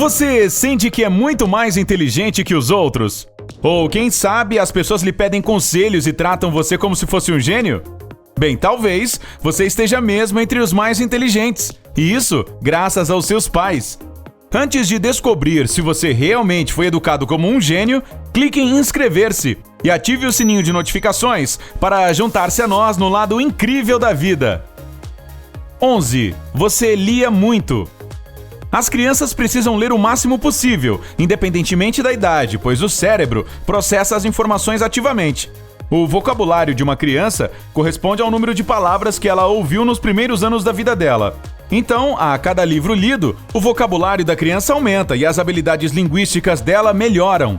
Você sente que é muito mais inteligente que os outros? Ou quem sabe as pessoas lhe pedem conselhos e tratam você como se fosse um gênio? Bem, talvez você esteja mesmo entre os mais inteligentes, e isso graças aos seus pais. Antes de descobrir se você realmente foi educado como um gênio, clique em inscrever-se e ative o sininho de notificações para juntar-se a nós no lado incrível da vida. 11. Você lia muito. As crianças precisam ler o máximo possível, independentemente da idade, pois o cérebro processa as informações ativamente. O vocabulário de uma criança corresponde ao número de palavras que ela ouviu nos primeiros anos da vida dela. Então, a cada livro lido, o vocabulário da criança aumenta e as habilidades linguísticas dela melhoram.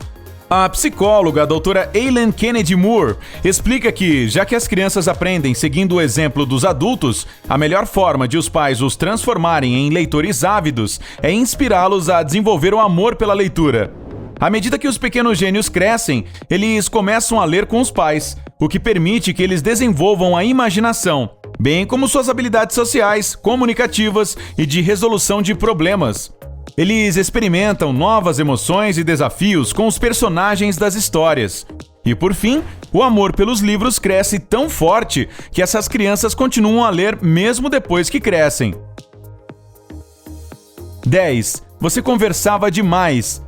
A psicóloga a doutora Aileen Kennedy Moore explica que, já que as crianças aprendem seguindo o exemplo dos adultos, a melhor forma de os pais os transformarem em leitores ávidos é inspirá-los a desenvolver o amor pela leitura. À medida que os pequenos gênios crescem, eles começam a ler com os pais, o que permite que eles desenvolvam a imaginação, bem como suas habilidades sociais, comunicativas e de resolução de problemas. Eles experimentam novas emoções e desafios com os personagens das histórias. E por fim, o amor pelos livros cresce tão forte que essas crianças continuam a ler mesmo depois que crescem. 10. Você conversava demais.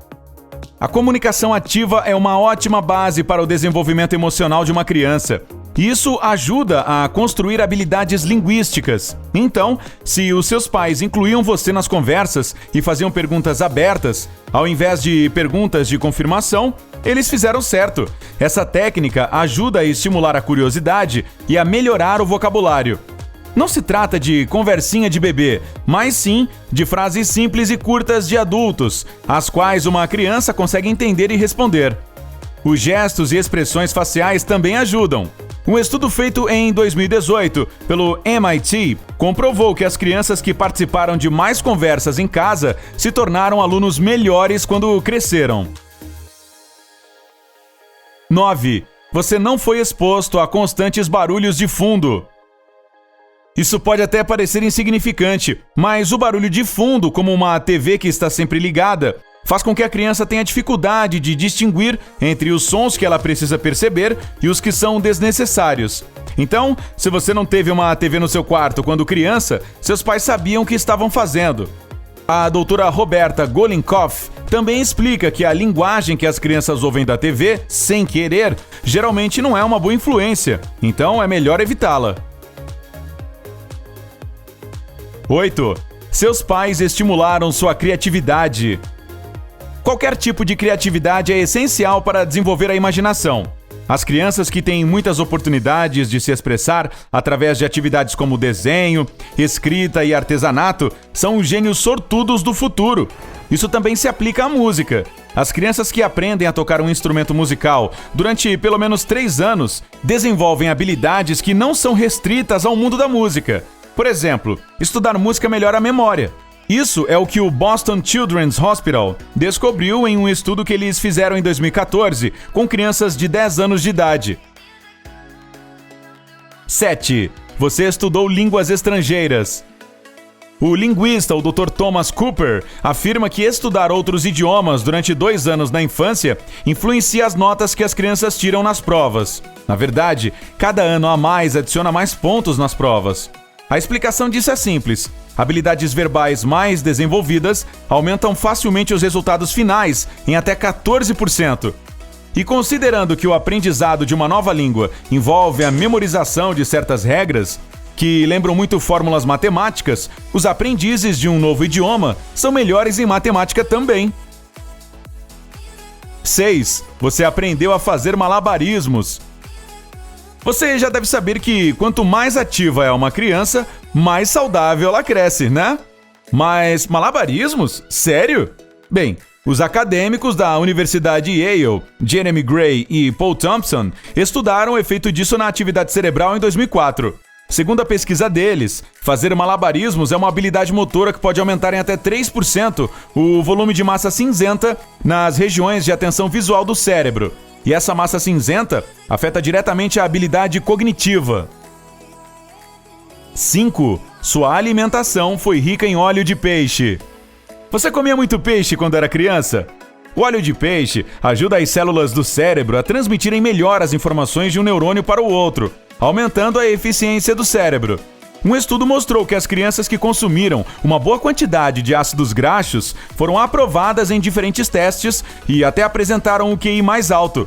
A comunicação ativa é uma ótima base para o desenvolvimento emocional de uma criança. Isso ajuda a construir habilidades linguísticas. Então, se os seus pais incluíam você nas conversas e faziam perguntas abertas, ao invés de perguntas de confirmação, eles fizeram certo. Essa técnica ajuda a estimular a curiosidade e a melhorar o vocabulário. Não se trata de conversinha de bebê, mas sim de frases simples e curtas de adultos, as quais uma criança consegue entender e responder. Os gestos e expressões faciais também ajudam. Um estudo feito em 2018 pelo MIT comprovou que as crianças que participaram de mais conversas em casa se tornaram alunos melhores quando cresceram. 9. Você não foi exposto a constantes barulhos de fundo. Isso pode até parecer insignificante, mas o barulho de fundo, como uma TV que está sempre ligada, faz com que a criança tenha dificuldade de distinguir entre os sons que ela precisa perceber e os que são desnecessários. Então, se você não teve uma TV no seu quarto quando criança, seus pais sabiam o que estavam fazendo. A doutora Roberta Golinkoff também explica que a linguagem que as crianças ouvem da TV, sem querer, geralmente não é uma boa influência, então é melhor evitá-la. 8. Seus pais estimularam sua criatividade. Qualquer tipo de criatividade é essencial para desenvolver a imaginação. As crianças que têm muitas oportunidades de se expressar através de atividades como desenho, escrita e artesanato são os gênios sortudos do futuro. Isso também se aplica à música. As crianças que aprendem a tocar um instrumento musical durante pelo menos 3 anos desenvolvem habilidades que não são restritas ao mundo da música. Por exemplo, estudar música melhora a memória. Isso é o que o Boston Children's Hospital descobriu em um estudo que eles fizeram em 2014 com crianças de 10 anos de idade. 7. Você estudou línguas estrangeiras. O linguista, o Dr. Thomas Cooper, afirma que estudar outros idiomas durante 2 anos na infância influencia as notas que as crianças tiram nas provas. Na verdade, cada ano a mais adiciona mais pontos nas provas. A explicação disso é simples. Habilidades verbais mais desenvolvidas aumentam facilmente os resultados finais em até 14%. E considerando que o aprendizado de uma nova língua envolve a memorização de certas regras, que lembram muito fórmulas matemáticas, os aprendizes de um novo idioma são melhores em matemática também. 6. Você aprendeu a fazer malabarismos. Você já deve saber que quanto mais ativa é uma criança, mais saudável ela cresce, né? Mas malabarismos? Sério? Bem, os acadêmicos da Universidade Yale, Jeremy Gray e Paul Thompson, estudaram o efeito disso na atividade cerebral em 2004. Segundo a pesquisa deles, fazer malabarismos é uma habilidade motora que pode aumentar em até 3% o volume de massa cinzenta nas regiões de atenção visual do cérebro. E essa massa cinzenta afeta diretamente a habilidade cognitiva. 5. Sua alimentação foi rica em óleo de peixe. Você comia muito peixe quando era criança? O óleo de peixe ajuda as células do cérebro a transmitirem melhor as informações de um neurônio para o outro, aumentando a eficiência do cérebro. Um estudo mostrou que as crianças que consumiram uma boa quantidade de ácidos graxos foram aprovadas em diferentes testes e até apresentaram o QI mais alto.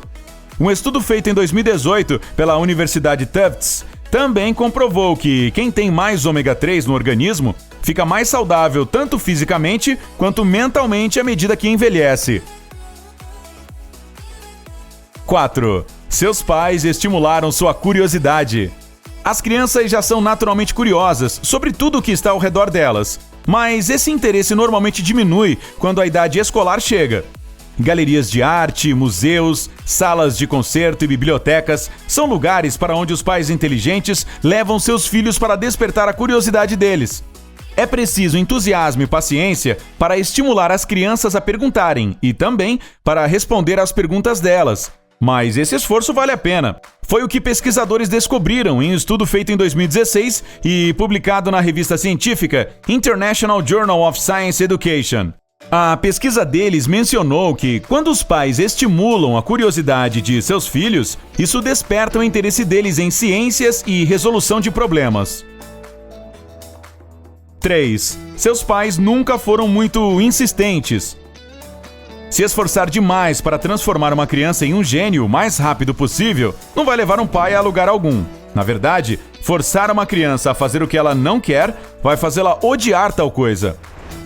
Um estudo feito em 2018 pela Universidade Tufts também comprovou que quem tem mais ômega 3 no organismo fica mais saudável tanto fisicamente quanto mentalmente à medida que envelhece. 4. Seus pais estimularam sua curiosidade. As crianças já são naturalmente curiosas sobre tudo o que está ao redor delas, mas esse interesse normalmente diminui quando a idade escolar chega. Galerias de arte, museus, salas de concerto e bibliotecas são lugares para onde os pais inteligentes levam seus filhos para despertar a curiosidade deles. É preciso entusiasmo e paciência para estimular as crianças a perguntarem e também para responder às perguntas delas. Mas esse esforço vale a pena. Foi o que pesquisadores descobriram em um estudo feito em 2016 e publicado na revista científica International Journal of Science Education. A pesquisa deles mencionou que, quando os pais estimulam a curiosidade de seus filhos, isso desperta o interesse deles em ciências e resolução de problemas. 3. Seus pais nunca foram muito insistentes. Se esforçar demais para transformar uma criança em um gênio o mais rápido possível, não vai levar um pai a lugar algum. Na verdade, forçar uma criança a fazer o que ela não quer vai fazê-la odiar tal coisa.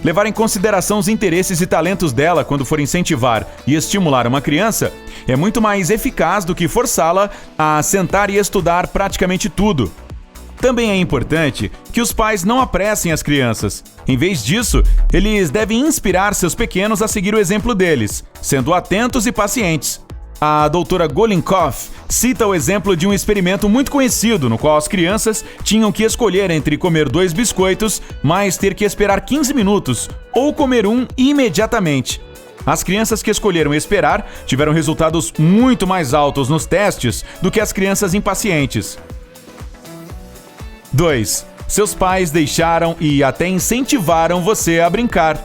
Levar em consideração os interesses e talentos dela quando for incentivar e estimular uma criança é muito mais eficaz do que forçá-la a sentar e estudar praticamente tudo. Também é importante que os pais não apressem as crianças. Em vez disso, eles devem inspirar seus pequenos a seguir o exemplo deles, sendo atentos e pacientes. A doutora Golinkoff cita o exemplo de um experimento muito conhecido no qual as crianças tinham que escolher entre comer 2 biscoitos, mas ter que esperar 15 minutos, ou comer um imediatamente. As crianças que escolheram esperar tiveram resultados muito mais altos nos testes do que as crianças impacientes. 2. Seus pais deixaram e até incentivaram você a brincar.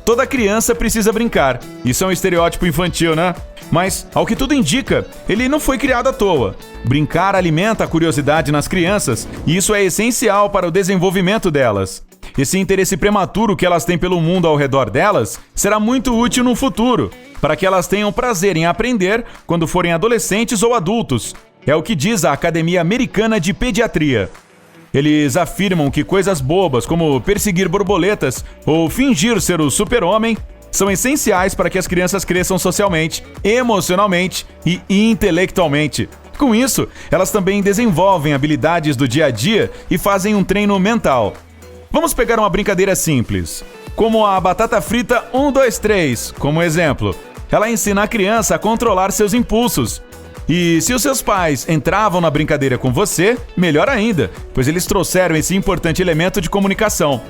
Toda criança precisa brincar. Isso é um estereótipo infantil, né? Mas, ao que tudo indica, ele não foi criado à toa. Brincar alimenta a curiosidade nas crianças e isso é essencial para o desenvolvimento delas. Esse interesse prematuro que elas têm pelo mundo ao redor delas será muito útil no futuro, para que elas tenham prazer em aprender quando forem adolescentes ou adultos. É o que diz a Academia Americana de Pediatria. Eles afirmam que coisas bobas como perseguir borboletas ou fingir ser o super-homem são essenciais para que as crianças cresçam socialmente, emocionalmente e intelectualmente. Com isso, elas também desenvolvem habilidades do dia a dia e fazem um treino mental. Vamos pegar uma brincadeira simples, como a batata frita 1, 2, 3, como exemplo. Ela ensina a criança a controlar seus impulsos. E se os seus pais entravam na brincadeira com você, melhor ainda, pois eles trouxeram esse importante elemento de comunicação.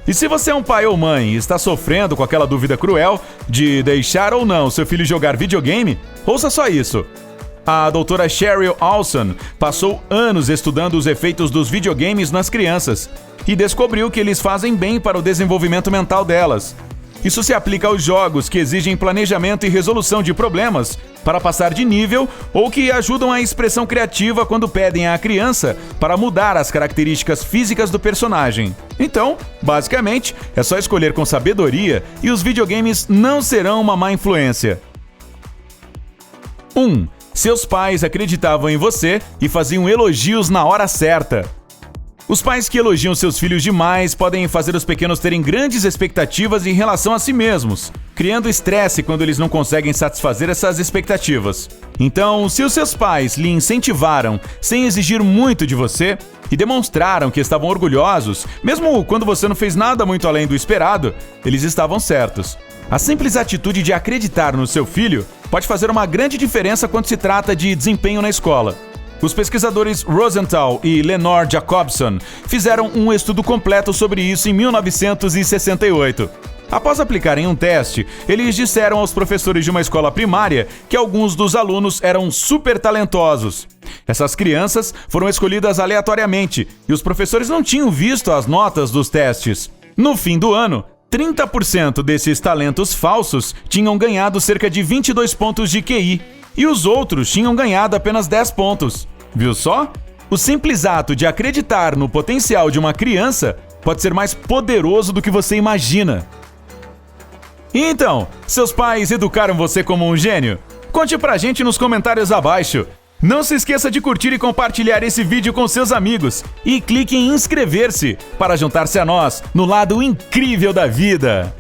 E se você é um pai ou mãe e está sofrendo com aquela dúvida cruel de deixar ou não seu filho jogar videogame, ouça só isso. A doutora Cheryl Olson passou anos estudando os efeitos dos videogames nas crianças e descobriu que eles fazem bem para o desenvolvimento mental delas. Isso se aplica aos jogos que exigem planejamento e resolução de problemas para passar de nível ou que ajudam a expressão criativa quando pedem à criança para mudar as características físicas do personagem. Então, basicamente, é só escolher com sabedoria e os videogames não serão uma má influência. 1. Seus pais acreditavam em você e faziam elogios na hora certa. Os pais que elogiam seus filhos demais podem fazer os pequenos terem grandes expectativas em relação a si mesmos, criando estresse quando eles não conseguem satisfazer essas expectativas. Então, se os seus pais lhe incentivaram sem exigir muito de você e demonstraram que estavam orgulhosos, mesmo quando você não fez nada muito além do esperado, eles estavam certos. A simples atitude de acreditar no seu filho pode fazer uma grande diferença quando se trata de desempenho na escola. Os pesquisadores Rosenthal e Lenore Jacobson fizeram um estudo completo sobre isso em 1968. Após aplicarem um teste, eles disseram aos professores de uma escola primária que alguns dos alunos eram super talentosos. Essas crianças foram escolhidas aleatoriamente e os professores não tinham visto as notas dos testes. No fim do ano, 30% desses talentos falsos tinham ganhado cerca de 22 pontos de QI, e os outros tinham ganhado apenas 10 pontos. Viu só? O simples ato de acreditar no potencial de uma criança pode ser mais poderoso do que você imagina. E então, seus pais educaram você como um gênio? Conte pra gente nos comentários abaixo. Não se esqueça de curtir e compartilhar esse vídeo com seus amigos. E clique em inscrever-se para juntar-se a nós no lado incrível da vida.